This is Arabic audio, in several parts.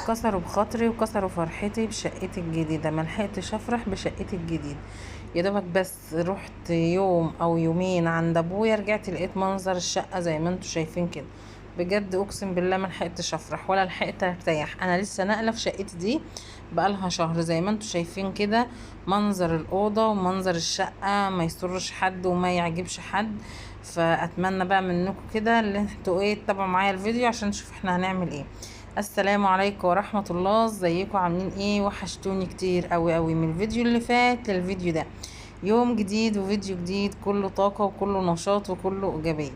كسروا بخاطري وكسروا فرحتي بشقتي الجديدة، ملحقتش افرح بشقتي الجديدة. يا دوبك بس رحت يوم او يومين عند ابويا، رجعت لقيت منظر الشقة زي ما انتوا شايفين كده. بجد اقسم بالله ملحقتش افرح ولا لحقت ارتاح. انا لسه ناقلة في شقتي دي بقالها شهر زي ما انتوا شايفين كده. منظر الاوضة ومنظر الشقة ما يسرش حد وما يعجبش حد. فاتمنى بقى منكم كده اللي انتوا تتابعوا معايا الفيديو عشان نشوف احنا هنعمل ايه. السلام عليكم ورحمة الله، ازيكم عاملين ايه؟ وحشتوني كتير قوي قوي من الفيديو اللي فات للفيديو ده. يوم جديد وفيديو جديد، كله طاقة وكله نشاط وكله ايجابية.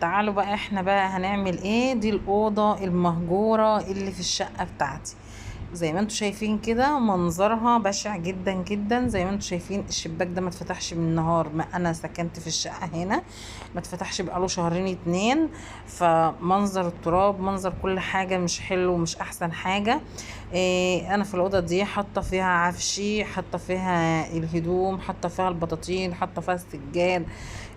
تعالوا بقى احنا بقى هنعمل ايه. دي الأوضة المهجورة اللي في الشقة بتاعتي. زي ما انتوا شايفين كده منظرها بشع جدا جدا. زي ما انتوا شايفين الشباك ده ما اتفتحش من النهار ما انا سكنت في الشقة هنا، ما اتفتحش بقاله شهرين اتنين. فمنظر التراب، منظر كل حاجة مش حلو ومش احسن حاجة. إيه، انا في الأوضة دي حاطة فيها عفشي، حاطة فيها الهدوم، حاطة فيها البطاطين، حاطة فيها السجاد.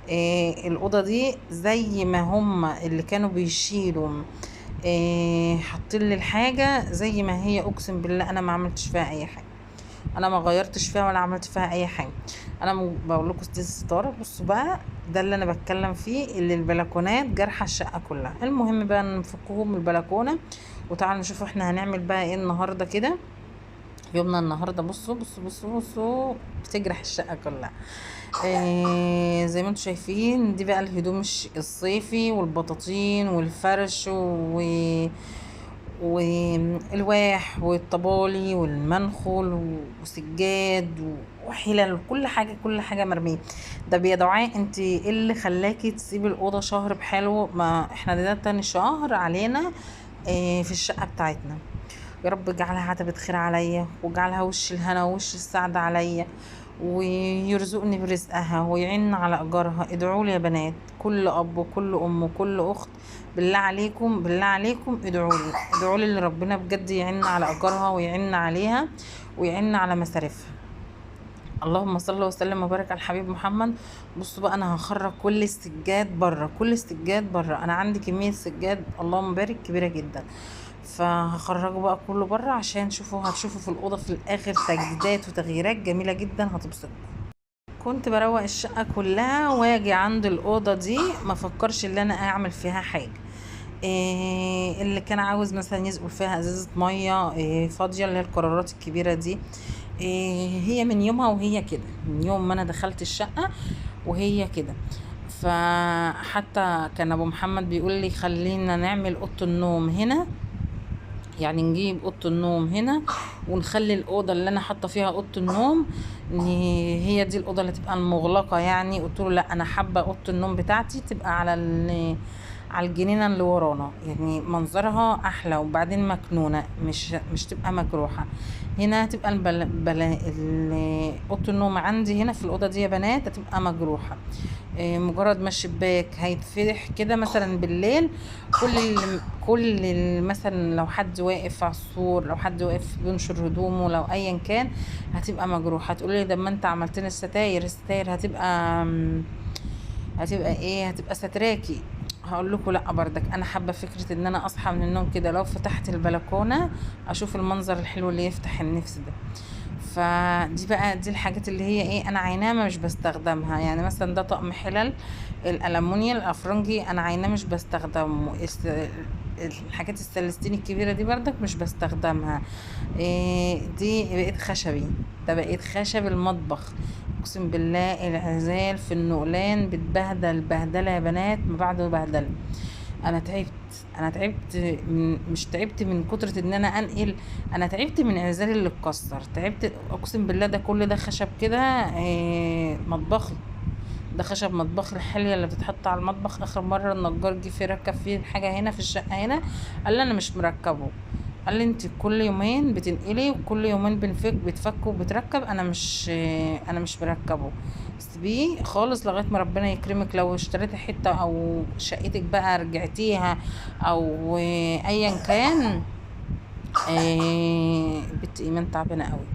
إيه، الأوضة دي زي ما هما اللي كانوا بيشيلوا حاطين لي الحاجه زي ما هي. اقسم بالله انا ما عملتش فيها اي حاجه، انا ما غيرتش فيها ولا عملت فيها اي حاجه. انا بقول لكم دي الستاره. بصوا بقى، ده اللي انا بتكلم فيه، اللي البلكونات جارحه الشقه كلها. المهم بقى نفكهم من البلكونه وتعالوا نشوف احنا هنعمل بقى ايه النهارده كده. يومنا النهارده بصوا بصوا بصوا بصوا بتجرح الشقه كلها. زي ما انتم شايفين دي بقى الهدوم الصيفي والبطاطين والفرش والواح والطبالي والمنخل وسجاد وحلل وكل حاجه، كل حاجه مرميه. ده يا دعاء انت ايه اللي خلاكي تسيبي الاوضه شهر بحاله؟ ما احنا ده تاني شهر علينا في الشقه بتاعتنا. يا رب اجعلها عتبة خير عليا، واجعلها وش الهنا ووش السعد عليا، ويرزقني برزقها ويعين على اجارها. ادعوا لي يا بنات، كل اب وكل ام وكل اخت، بالله عليكم بالله عليكم ادعوا لي، ادعوا لي اللي ربنا بجد يعين على اجارها ويعين عليها ويعين على مصاريفها. اللهم صل وسلم وبارك على الحبيب محمد. بصوا بقى، انا هخرج كل السجاد بره، كل السجاد بره. انا عندي كميه سجاد اللهم بارك كبيره جدا. فهخرجه بقى كله بره عشان هتشوفوا في الاوضه في الاخر تجديدات وتغييرات جميله جدا هتبسطكم. كنت بروق الشقه كلها واجي عند الاوضه دي ما فكرش ان انا اعمل فيها حاجه. إيه اللي كان عاوز مثلا يسقل فيها ازازه ميه فاضيه، اللي هي القرارات الكبيره دي. إيه، هي من يومها وهي كده، من يوم ما انا دخلت الشقه وهي كده. فحتى كان ابو محمد بيقول لي خلينا نعمل اوضه النوم هنا، يعني نجيب اوضه النوم هنا ونخلي الاوضه اللي انا حاطه فيها اوضه النوم هي دي الاوضه اللي تبقى المغلقه. يعني قلت له لا، انا حابه اوضه النوم بتاعتي تبقى على الجنينه اللي ورانا، يعني منظرها احلى وبعدين مكنونه، مش تبقى مجروحه. هنا هتبقى اوضه النوم عندي هنا في الاوضه دي يا بنات هتبقى مجروحه. مجرد ما الشباك هيتفتح كده مثلا بالليل، مثلا لو حد واقف على السور، لو حد واقف بينشر هدومه، لو ايا كان هتبقى مجروحه. هتقولي لي ده ما انت عملت لي الستاير هتبقى ايه؟ هتبقى ستراكي. هقول لكم لا، بردك انا حابه فكره ان انا اصحى من النوم كده لو فتحت البلكونه اشوف المنظر الحلو اللي يفتح النفس ده. فدي بقى دي الحاجات اللي هي انا عيناها مش بستخدمها. يعني مثلا ده طقم حلل الالمونيا الافرنجي، انا عيناه مش بستخدمه. الحاجات السلستين الكبيره دي بردك مش بستخدمها. دي بقيت خشبي، ده بقيت خشب المطبخ. اقسم بالله العزال في النقلان بتبهدل بهدله يا بنات ما بعد بهدله. انا تعبت، انا تعبت مش تعبت من كترة ان انا انقل، انا تعبت من عزالي اللي اتكسر. تعبت اقسم بالله. ده كل ده خشب كده مطبخي، ده خشب مطبخ الحلية اللي بتتحط على المطبخ. اخر مرة النجار جه في ركب فيه الحاجة هنا في الشقة هنا، قال لي انا مش مركبه. قال لي انت كل يومين بتنقلي وكل يومين بتفك وبتركب، انا مش مركبه. سيبيه خالص لغايه ما ربنا يكرمك. لو اشتريتي حته او شقتك بقى رجعتيها او ايا كان. بنت ايمان تعبانه قوي.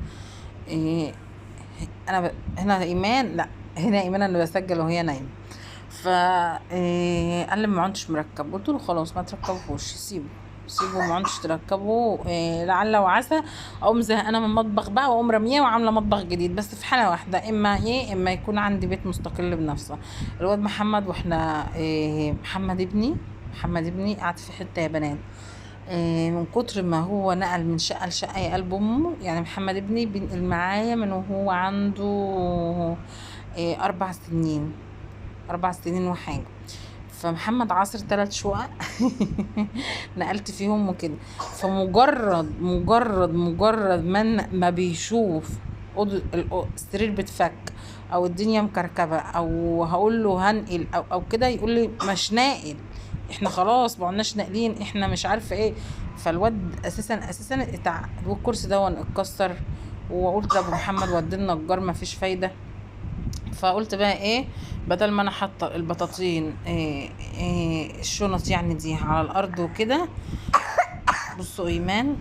هنا ايمان، لا هنا ايمان انا بسجل وهي نايمه. ف قال لي ما عدتش مركب. قلت له خلاص ما تركبوش، سيبه سيبوا ما عندش تركبوا، لعل وعسى اقوم زهقانه من المطبخ بقى واقوم رميه وعامله مطبخ جديد، بس في حاله واحده، اما يكون عندي بيت مستقل بنفسه. الواد محمد واحنا محمد ابني قعد في حته يا بنات، من كتر ما هو نقل من شقه لشقه يا قلب امه. يعني محمد ابني بينقل معايا من وهو عنده 4 سنين، 4 سنين وحاجه. فمحمد عاصر 3 شقق نقلت فيهم وكده. فمجرد ما بيشوف السرير بتفك او الدنيا مكركبه او هقول له هنقل او كده، يقول لي مش ناقل، احنا خلاص ما قلناش ناقلين، احنا مش عارفه ايه. فالواد اساسا والكرسي ده اتكسر. وقلت لابو محمد ودينا النجار، ما فيش فايده. فقلت بقى ايه، بدل ما انا حاطه البطاطين الشنط يعني دي على الارض وكده. بصوا ايمان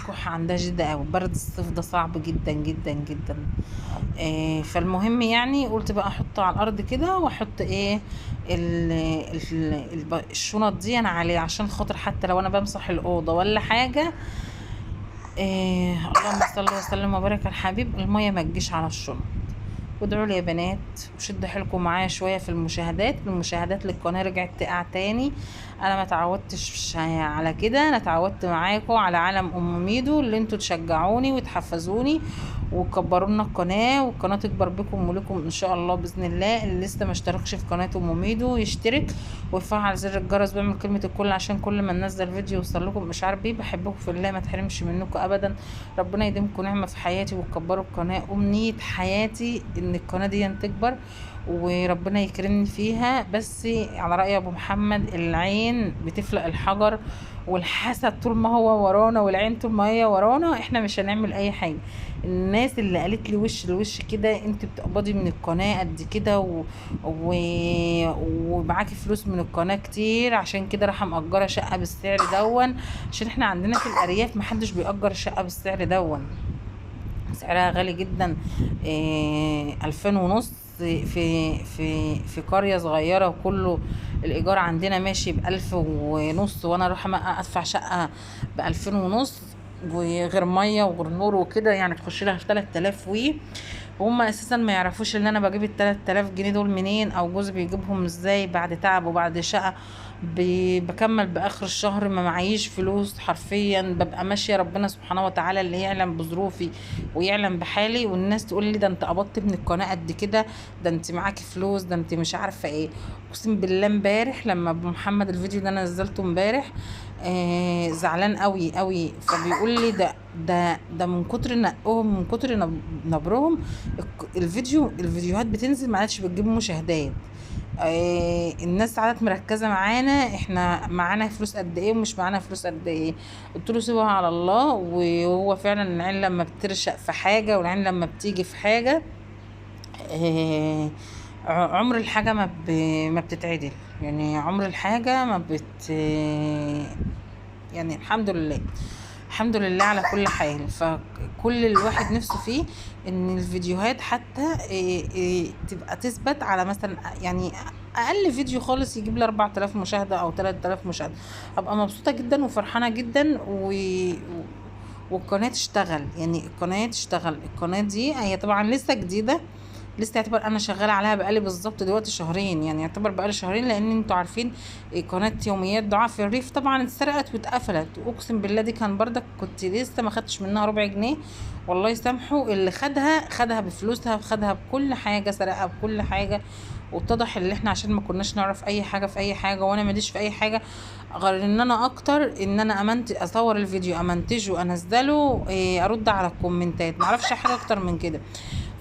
كحة عندها جدا قوي، برد الصيف ده صعب جدا جدا جدا. فالمهم يعني قلت بقى احطه على الارض كده، واحط الشنط دي انا عليه، عشان خاطر حتى لو انا بمسح الاوضه ولا حاجه. اللهم صل وسلم وبارك على الحبيب، الميه ما تجيش على الشنط. وادعوا لي يا بنات، وشدوا حيلكم معايا شويه في المشاهدات للقناه رجعت تقع تاني. انا ما تعودتش على كده، انا تعودت معاكم على عالم ام ميدو، اللي انتوا تشجعوني وتحفزوني وتكبروا لنا القناه، والقناه تكبر بكم ولكم ان شاء الله باذن الله. اللي لسه ما اشتركش في قناه ام ميدو يشترك ويفعل زر الجرس ويعمل كلمه الكل، عشان كل ما ننزل فيديو يوصل لكم اشعار بيه. بحبكم في الله، ما تحرمش منكم ابدا. ربنا يديمكم نعمه في حياتي وتكبروا القناه. امنيه حياتي ان القناه دي تكبر وربنا يكرمني فيها. بس على رأي ابو محمد، العين بتفلق الحجر، والحسد طول ما هو ورانا والعين طول ما هي ورانا احنا مش هنعمل اي حاجه. الناس اللي قالت لي وش لوش كده، انت بتقبضي من القناه قد كده و... ومعاكي فلوس من القناه كتير، عشان كده راح مأجره شقه بالسعر دون. عشان احنا عندنا في الارياف محدش بيأجر شقه بالسعر دون، سعرها غالي جدا. 2500 في قرية صغيرة، وكله الإيجار عندنا ماشي ب1500، وأنا أروح أدفع شقة ب2500، وغير مية وغير نور وكده، يعني تخش لها في 3000. وهم اساسا ما يعرفوش ان انا بجيب ال3000 جنيه دول منين، او جوزي بيجيبهم ازاي بعد تعب وبعد شقة. بكمل باخر الشهر ما معيش فلوس حرفيا، ببقى ماشيه. ربنا سبحانه وتعالى اللي يعلم بظروفي ويعلم بحالي. والناس تقول لي ده انت قبضت من القناه قد كده، ده انت معاكي فلوس، ده انت مش عارفه ايه. اقسم بالله امبارح لما ابو محمد الفيديو ده انا نزلته امبارح، زعلان قوي قوي. فبيقول لي ده من كتر نقهم، من كتر نبرهم الفيديوهات بتنزل ما عادش بتجيب مشاهدات. الناس قعدت مركزه معانا، احنا معانا فلوس قد ايه ومش معانا فلوس قد ايه. قلت له سيبها على الله. وهو فعلا العين لما بترشق في حاجه والعين لما بتيجي في حاجه، عمر الحاجه ما بتتعدل. يعني عمر الحاجه ما بت يعني الحمد لله، الحمد لله على كل حال. فكل الواحد نفسه فيه ان الفيديوهات حتى تبقى تثبت على مثلا، يعني اقل فيديو خالص يجيب لي 4000 مشاهده او 3000 مشاهده، ابقى مبسوطه جدا وفرحانه جدا. والقناه تشتغل، يعني القناه تشتغل. القناه دي هي طبعا لسه جديده، لسه يعتبر انا شغاله عليها بقالي بالظبط دلوقتي شهرين، يعني يعتبر بقالي شهرين. لان انتوا عارفين قناه يوميات دعاء في الريف طبعا اتسرقت واتقفلت. اقسم بالله دي كان بردك كنت لسه ما خدتش منها ربع جنيه، والله يسامحه اللي خدها بفلوسها، خدها بكل حاجه، سرقها بكل حاجه. واتضح ان احنا عشان ما كناش نعرف اي حاجه في اي حاجه، وانا ماليش في اي حاجه غير ان انا اكتر ان انا اصور الفيديو، امنتجه، انزله، ارد على الكومنتات، معرفش حاجه اكتر من كده.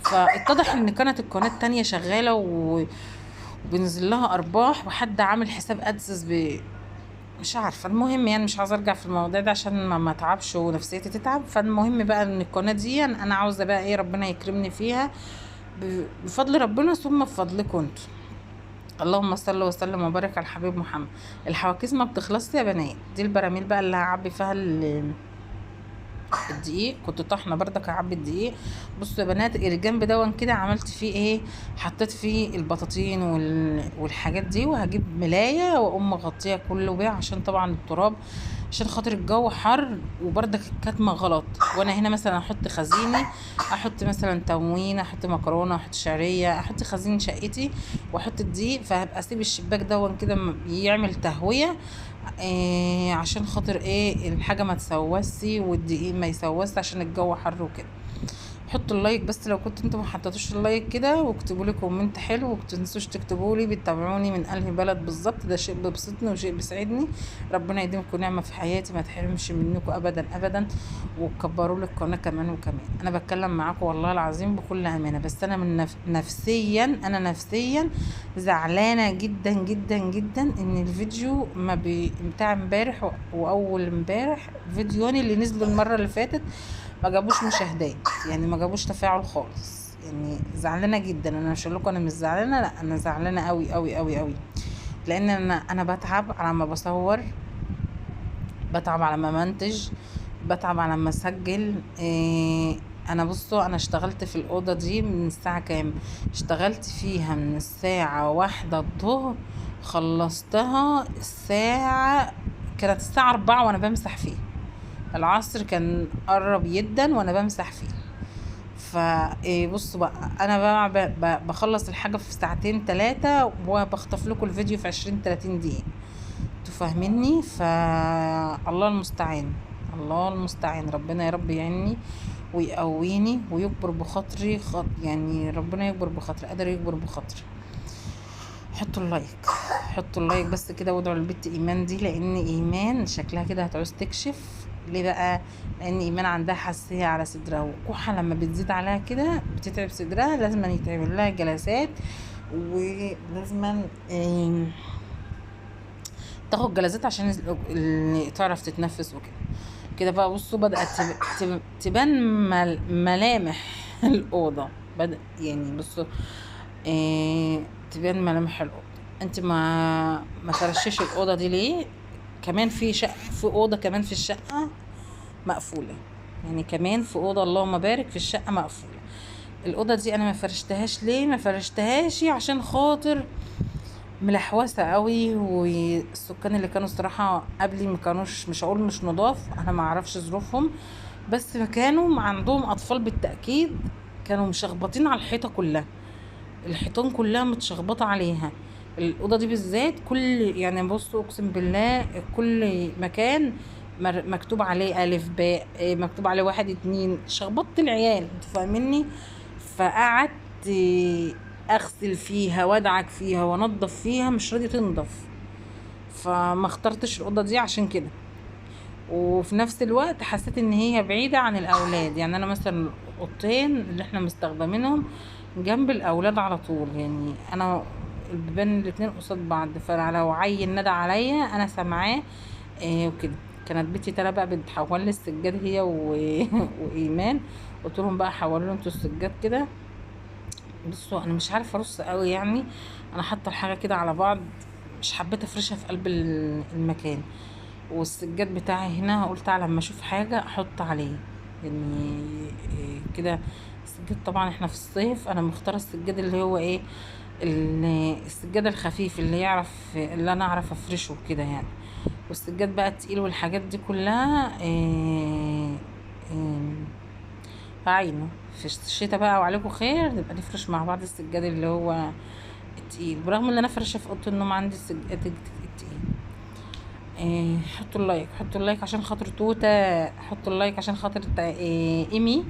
فاتضح ان كانت القناه التانية شغاله وبنزل لها ارباح، وحد عامل حساب ادسس مش عارفه. المهم يعني مش عاوزه ارجع في الموضوع ده عشان ما اتعبش ونفسيتي تتعب. فالمهم بقى ان القناه دي انا عاوزه بقى ايه، ربنا يكرمني فيها بفضل ربنا ثم بفضلكم انتوا. اللهم صل وسلم وبارك على الحبيب محمد. الحواكيس ما بتخلصش يا بنات، دي البراميل بقى اللي هعبي فيها الدقيق كنت طحنه بردك، اعبي الدقيق. بصوا يا بنات الجنب دون كده عملت فيه ايه، حطيت فيه البطاطين والحاجات دي، وهجيب ملايه واقوم مغطيها كله بيها عشان طبعا التراب، عشان خاطر الجو حر وبردك الكتمه غلط. وانا هنا مثلا احط خزيني، احط مثلا تموين، احط مكرونه، احط شعريه، احط خزين شقتي واحط الدقيق، فهبقى اسيب الشباك دون كده يعمل تهويه، عشان خاطر ايه الحاجه ما تسوسي والدقيق ما يسوس عشان الجو حر وكده. حطوا اللايك بس لو كنتوا انتوا ما حطيتوش اللايك كده، واكتبوا لي كومنت حلو، وما تنسوش تكتبوا لي بتتابعوني من انهي بلد بالظبط، ده شيء بيبسطني وشيء بيسعدني. ربنا يديمكم نعمه في حياتي، ما تحرمش منكم ابدا ابدا، وكبروا لي القناه كمان وكمان. انا بتكلم معاكم والله العظيم بكل امانه، بس انا من نفسيا، انا نفسيا زعلانه جدا جدا جدا ان الفيديو ما بتاع امبارح واول امبارح فيديوني اللي نزلوا المره اللي فاتت ما جابوش مشاهدات، يعني ما جابوش تفاعل خالص. يعني زعلانه جدا، انا مش هقول لكم انا مش زعلانه، لا انا زعلانه قوي قوي قوي قوي، لان انا بتعب على ما بصور، بتعب على ما منتج، بتعب على ما اسجل. انا بصوا انا اشتغلت في الاوضه دي من الساعه كام، اشتغلت فيها من الساعه 1 الظهر، خلصتها الساعه، كانت الساعه 4 وانا بمسح فيها، العصر كان قرب جدا وانا بمسح فيه. فبصوا بقى انا بقى بخلص الحاجه في ساعتين 3 وبخطف لكم الفيديو في 20 30 دقيقه، انتوا فاهميني؟ الله المستعان، الله المستعان، ربنا يا رب يعيني ويقويني ويكبر بخاطري، يعني ربنا يكبر بخاطري، قادر يكبر بخاطري. حطوا اللايك، حطوا اللايك بس كده، وادعوا للبت ايمان دي، لان ايمان شكلها كده هتعوز تكشف. ليه بقى؟ لان ايمان عندها حساسيه على صدرها، وكحه لما بتزيد عليها كده بتتعب صدرها، لازم يتعمل لها جلسات، ولازم تاخد جلسات عشان تعرف تتنفس وكده. كده بقى بصوا بدأت تبان ملامح الأوضة، بدأ يعني بصوا تبان ملامح الأوضة. انت ما ترشيش الأوضة دي ليه؟ كمان في شقة، في أوضة كمان في الشقة مقفولة، يعني كمان في أوضة اللهم بارك في الشقة مقفولة. الأوضة دي أنا ما فرشتهاش ليه؟ ما فرشتهاش عشان خاطر ملحوسه قوي، والسكان اللي كانوا الصراحه قبلي ما كانوش، مش هقول مش نضاف، انا ما اعرفش ظروفهم، بس كانوا عندهم اطفال بالتاكيد، كانوا مشخبطين على الحيطه كلها، الحيطان كلها متشخبطه عليها. الاوضه دي بالذات كل، يعني بصوا اقسم بالله كل مكان مكتوب عليه الف باء، مكتوب عليه 1 2، شخبطت العيال، انتوا فاهميني؟ فقعدت اغسل فيها وادعك فيها وانضف فيها، مش راضيه تنضف، فما اخترتش الاوضه دي عشان كده. وفي نفس الوقت حسيت ان هي بعيده عن الاولاد، يعني انا مثلا الاوضتين اللي احنا مستخدمينهم جنب الاولاد على طول، يعني انا البيبان الاتنين قصاد بعض، فلو عيل ندى عليا انا سامعاه وكده. كانت بنتي ترى بقى بتحول لي السجاد هي وايمان، قلت لهم بقى حولوا انتوا السجاد كده. بصوا انا مش عارفه ارص قوي، يعني انا حاطه الحاجه كده على بعض، مش حبيت افرشها في قلب المكان، والسجاد بتاعي هنا قلت على لما اشوف حاجه احط عليه، يعني كده. السجاد طبعا احنا في الصيف، انا مختاره السجاد اللي هو ايه، السجاد الخفيف اللي يعرف، اللي انا اعرف افرشه كده يعني. والسجاد بقى التقيل والحاجات دي كلها عينه في الشتا بقى وعليكم خير، نبقى نفرش مع بعض السجاد اللي هو التقيل، برغم ان انا فرشه في اوضه النوم عندي السجاد التقيل. حطوا اللايك، حطوا اللايك عشان خاطر توته، حطوا اللايك عشان خاطر ايمي.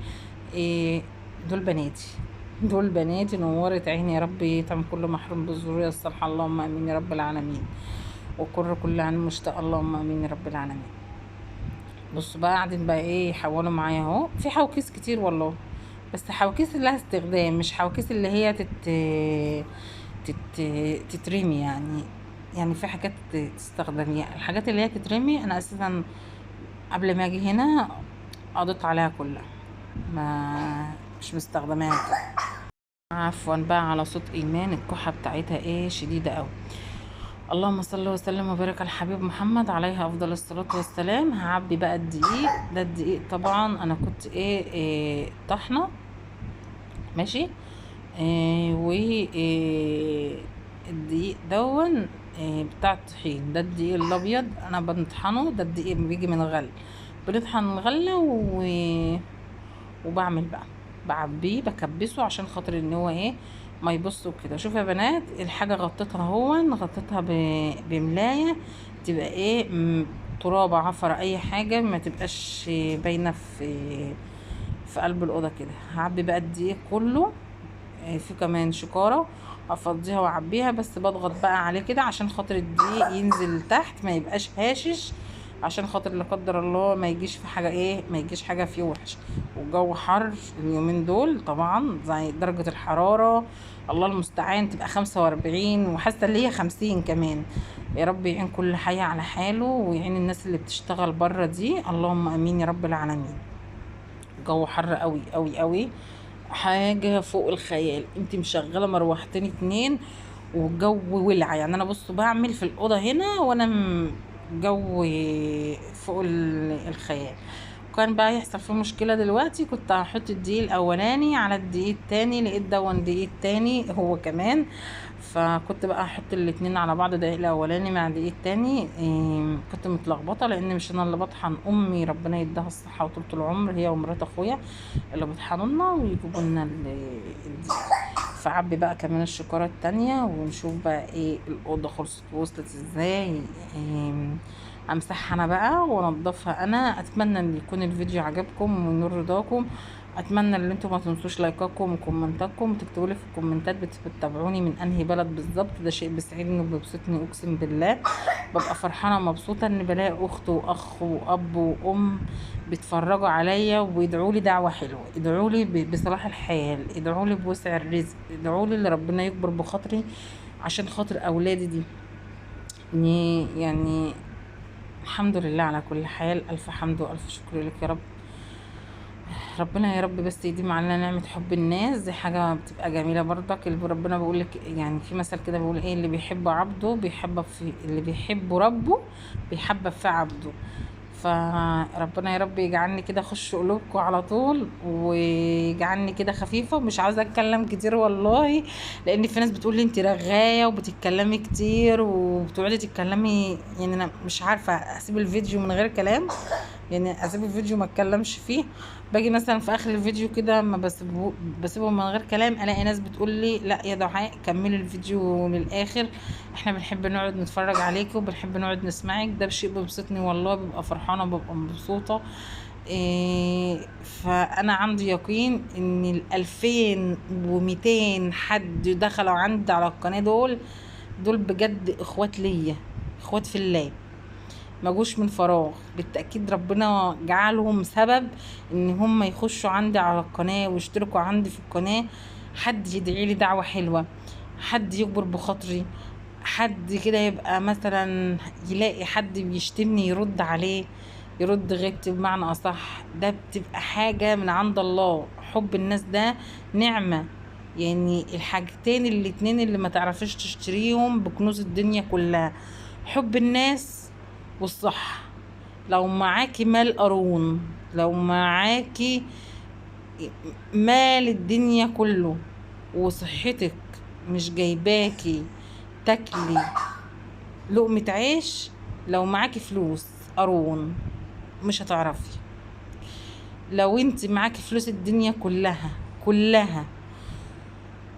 دول بناتي، دول بناتي، نورت عيني يا رب، يطعم كل محروم بالذريه الصالحه، اللهم امين يا رب العالمين، وقر كل عن مشتاق، اللهم امين يا رب العالمين. بصوا بقى قاعدين بقى ايه يحولوا معايا اهو، في حواكيس كتير والله، بس حواكيس لها استخدام، مش حواكيس اللي هي تت... تترمي يعني. يعني في حاجات تستخدم، يعني الحاجات اللي هي تترمي انا اساسا قبل ما اجي هنا قضيت عليها كلها، ما مش مستخدماها كده. عفوا بقى على صوت ايمان، الكحه بتاعتها ايه شديده قوي. اللهم صل وسلم وبارك على الحبيب محمد عليه افضل الصلاة والسلام. هعبي بقى الدقيق ده. الدقيق طبعا انا كنت طحنه ماشي. و الدقيق دون بتاع الطحين. ده الدقيق الابيض انا بنطحنه. ده الدقيق بيجي من الغل، بنطحن الغله وبعمل بقى بعبيه بكبسه عشان خاطر ان هو ما يبصوا كده. شوف يا بنات، الحاجه غطيتها غطيتها بملايه تبقى تراب عفر اي حاجه ما تبقاش باينه في قلب الاوضه كده. هعبي بقى الدقيق كله. في كمان شكارة افضيها واعبيها، بس بضغط بقى عليه كده عشان خاطر الدقيق ينزل تحت ما يبقاش هاشش، عشان خاطر لا قدر الله ما يجيش في حاجه ما يجيش حاجه فيه وحش. والجو حر اليومين دول طبعا، زي درجه الحراره الله المستعان تبقى 45 وحاسه اللي هي 50 كمان. يا رب يعين كل حي على حاله ويعين الناس اللي بتشتغل بره دي، اللهم امين يا رب العالمين. الجو حر قوي قوي قوي، حاجة فوق الخيال. انت مشغلة مروحتين اتنين والجو ولع. يعني انا بصوا بعمل في الأوضة هنا وانا جو فوق الخيال. كان بقى يحصل فيه مشكلة دلوقتي، كنت هحط الدقيق الاولاني على الدقيق التاني، لقيت دون دقيق التاني هو كمان، فكنت بقى احط الاتنين على بعض، دقيق الاولاني مع دقيق التاني. كنت متلخبطه لان مش انا اللي بطحن، امي ربنا يديها الصحه وطولة العمر هي ومرات اخويا اللي بيطحنوا لنا ويجيبوا لنا الدقيق. فعبي بقى كمان الشكاره التانية ونشوف بقى الاوضه خلصت وصلت ازاي. امسحها انا بقى وانضفها انا. اتمنى ان يكون الفيديو عجبكم وينور رضاكم. اتمنى ان انتم ما تنسوش لايكاتكم وكومنتاتكم، وتكتبوا لي في الكومنتات بتتابعوني من انهي بلد بالظبط. ده شيء بيسعدني وبيبسطني اقسم بالله. ببقى فرحانه مبسوطه ان بلاقي اخت واخ واب وام بيتفرجوا عليا وبيدعوا لي دعوه حلوه. ادعوا لي بصلاح الحال، ادعوا لي بوسع الرزق، ادعوا لي اللي ربنا يكبر بخاطري عشان خاطر اولادي دي. يعني الحمد لله على كل حال. الف حمد والف شكر لك يا رب. ربنا يا رب بس يديم علينا نعمة حب الناس، دي حاجة بتبقى جميلة برضك. اللي ربنا بيقول لك يعني في مثل كده بيقول اللي بيحب عبده بيحبب في، اللي بيحب ربه بيحبب في عبده. فربنا يا رب يجعلني كده اخش قلوبكم على طول، ويجعلني كده خفيفه ومش عاوزه اتكلم كتير والله، لان في ناس بتقول لي انت رغايه وبتتكلمي كتير وبتقعدي تتكلمي. يعني انا مش عارفه اسيب الفيديو من غير كلام، يعني اسيب الفيديو ما اتكلمش فيه. باجي مثلا في اخر الفيديو كده ما بسيبه من غير كلام، الاقي ناس بتقول لي لا يا دعاء كملي الفيديو للاخر، احنا بنحب نقعد نتفرج عليكي وبنحب نقعد نسمعك. ده بشيء بيبسطني والله، ببقى فرحانه ببقى مبسوطه. فانا عندي يقين ان 2200 حد دخلوا عندي على القناه دول بجد اخوات ليا، اخوات في الله، ما جوش من فراغ. بالتأكيد ربنا جعلهم سبب ان هم يخشوا عندي على القناة ويشتركوا عندي في القناة. حد يدعي لي دعوة حلوة، حد يكبر بخاطري، حد كده يبقى مثلا يلاقي حد بيشتمني يرد عليه، يرد غيبتي بمعنى اصح. ده بتبقى حاجة من عند الله. حب الناس ده نعمة، يعني الحاجتين الاتنين اللي ما تعرفش تشتريهم بكنوز الدنيا كلها، حب الناس والصح. لو معاكي مال قارون، لو معاكي مال الدنيا كله وصحتك مش جايباكي تاكلي لقمة عيش، لو معاكي فلوس قارون مش هتعرفي. لو انت معاكي فلوس الدنيا كلها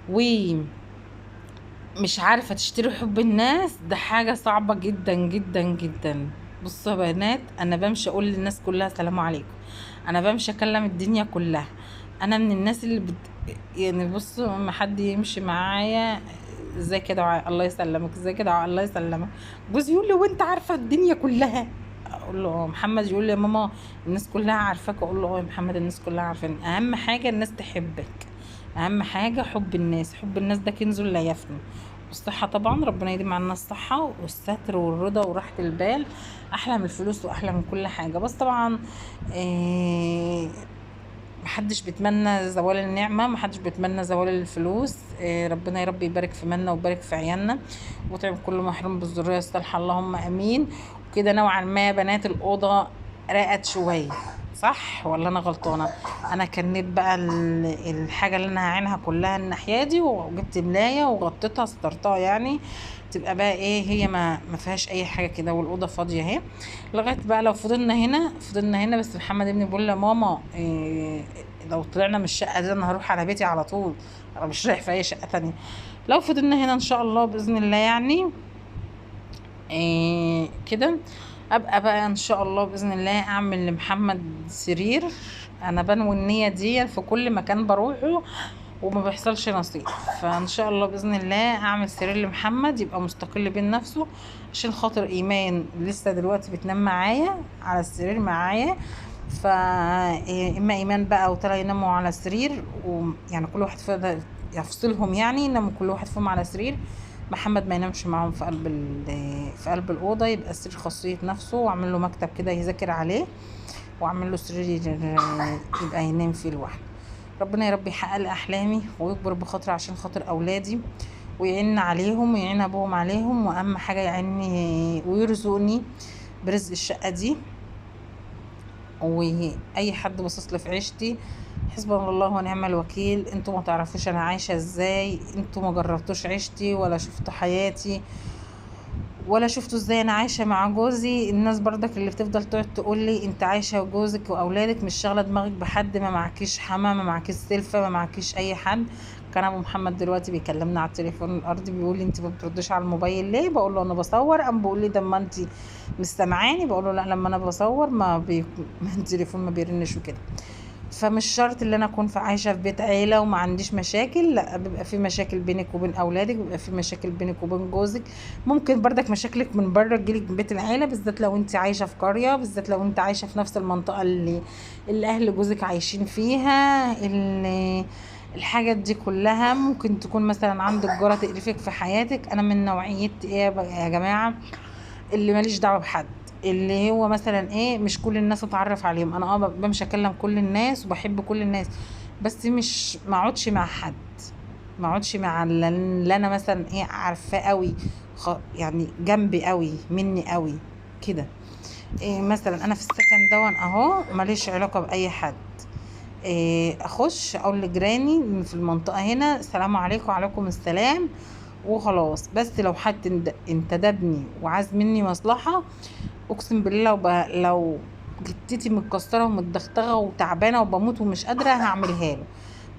ومش عارفة تشتري حب الناس، ده حاجة صعبة جدا جدا جدا. بصوا يا بنات، انا بمشي اقول للناس كلها سلام عليكم، انا بمشي اكلم الدنيا كلها. انا من الناس اللي يعني بصوا ما حد يمشي معايا ازيك يا دعاء الله يسلمك، ازيك يا دعاء الله يسلمك. جوزي يقول لي وانت عارفه الدنيا كلها؟ اقول له محمد يقول لي يا ماما الناس كلها عارفاك، اقول له يا محمد الناس كلها عارفاني. اهم حاجه الناس تحبك، اهم حاجه حب الناس. حب الناس ده كنز لا يفنى. والصحة طبعا ربنا يديم عنا الصحة والستر والرضا وراحة البال، أحلى من الفلوس وأحلى من كل حاجة. بس طبعا محدش بيتمنى زوال النعمة، محدش بيتمنى زوال الفلوس. ربنا يا رب يبارك في منا ويبارك في عيالنا، وتعب كل محروم بالذرية الصالحة، اللهم امين. وكده نوعا ما بنات الأوضة رقت شوية، صح ولا انا غلطانة؟ انا كنيت بقى الحاجة اللي انا هعينها كلها الناحية دي، وجبت ملاية وغطيتها سترتها يعني، تبقى بقى ايه، هي ما فيهاش اي حاجة كده، والأوضة فاضية اهي. لغايه بقى لو فضلنا هنا بس محمد ابني بيقول لي ماما لو طلعنا من الشقه دي انا هروح على بيتي على طول، انا مش رايح في اي شقه تانية. لو فضلنا هنا ان شاء الله باذن الله يعني كده، ابقى بقى ان شاء الله باذن الله اعمل لمحمد سرير. انا بنوي النيه دي في كل مكان بروحه وما بيحصلش نصيب، فان شاء الله باذن الله اعمل سرير لمحمد يبقى مستقل بين نفسه، عشان خاطر ايمان لسه دلوقتي بتنام معايا على السرير معايا. اما ايمان بقى وترى يناموا على السرير، ويعني كل واحد فيهم يفصلهم، يعني يناموا كل واحد فيهم على سرير. محمد ما ينامش معاهم في قلب الاوضه، يبقى السرير خاصيه نفسه، واعمل له مكتب كده يذاكر عليه، واعمل له سرير يبقى ينام فيه لوحده. ربنا يا رب يحقق لي احلامي ويكبر بخاطري عشان خاطر اولادي، ويعين عليهم ويعين ابوهم عليهم، واهم حاجه يعيني ويرزقني برزق الشقه دي. واي حد باصص لي في عيشتي، حسبنا الله ونعم الوكيل. انتوا ما تعرفوش انا عايشه ازاي، انتوا ما جربتوش عيشتي ولا شفتوا حياتي ولا شفتوا ازاي انا عايشه مع جوزي. الناس برضك اللي بتفضل تقعد تقول لي انت عايشه وجوزك واولادك مش شاغله دماغك بحد، ما معكيش حما، ما معكيش سلفه، ما معكيش اي حد. كان ابو محمد دلوقتي بيكلمنا على التليفون الارضي، بيقول لي انت ما بتردش على الموبايل ليه؟ بقول له انا بصور. قام بيقول لي ده ما انت مش سامعاني؟ بقول له لا، لما انا بصور التليفون ما بيرنش وكده. فمش شرط ان انا اكون عايشه في بيت عيله وما عنديش مشاكل، لا، بيبقى في مشاكل بينك وبين اولادك، بيبقى في مشاكل بينك وبين جوزك، ممكن بردك مشاكلك من بره تجيلك من بيت العيله، بالذات لو انت عايشه في قريه، بالذات لو انت عايشه في نفس المنطقه اللي اهل جوزك عايشين فيها. الحاجات دي كلها ممكن تكون مثلا عندك جاره تقرفك في حياتك. انا من نوعيه ايه يا جماعه، اللي ماليش دعوه بحد، اللي هو مثلا ايه، مش كل الناس اتعرف عليهم. انا بمشي اكلم كل الناس وبحب كل الناس، بس مش ما اقعدش مع حد، ما اقعدش مع اللي انا مثلا ايه عارفاه قوي، يعني جنبي قوي مني قوي كده. إيه مثلا انا في السكن دون اهو ماليش علاقه باي حد. إيه اخش اقول لجيراني في المنطقه هنا السلام عليكم وعليكم السلام وخلاص. بس لو حد انتدبني وعاز مني مصلحه، اقسم بالله لو جتتي متكسره ومتدغدغه وتعبانه وبموت ومش قادره هعملها له.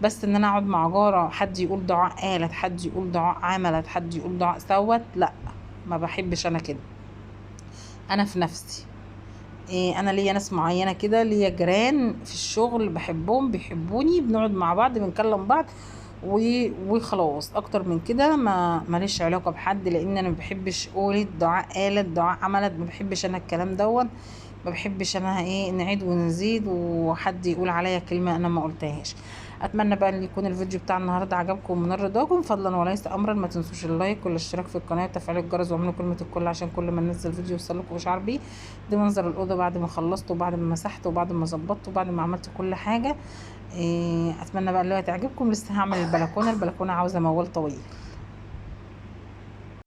بس ان انا اقعد مع جاره حد يقول دعاء قالت، حد يقول دعاء عملت، حد يقول دعاء سوت، لا، ما بحبش انا كده. انا في نفسي إيه، انا ليا ناس معينه كده، ليا جيران في الشغل بحبهم بيحبوني، بنقعد مع بعض بنكلم بعض وخلاص. اكتر من كده ما ماليش علاقه بحد، لان انا ما بحبش اقول الدعاء قالت دعاء عملت، ما بحبش انا الكلام دوت، ما بحبش انا ايه نعيد ونزيد وحد يقول عليا كلمه انا ما قلتهاش. اتمنى بقى ان يكون الفيديو بتاع النهارده عجبكم ومن رضاكم، فضلا وليس امرا. ما تنسوش اللايك والاشتراك في القناه وتفعيل الجرس واعملوا كلمه الكل عشان كل ما ننزل فيديو يوصلكم اشعار بيه. دي منظر الاوضه بعد ما خلصت وبعد ما مسحت وبعد ما ظبطت وبعد ما عملت كل حاجه. اتمنى بقى اللي هو تعجبكم. لسه هعمل البلكونه عاوزه موال طويل.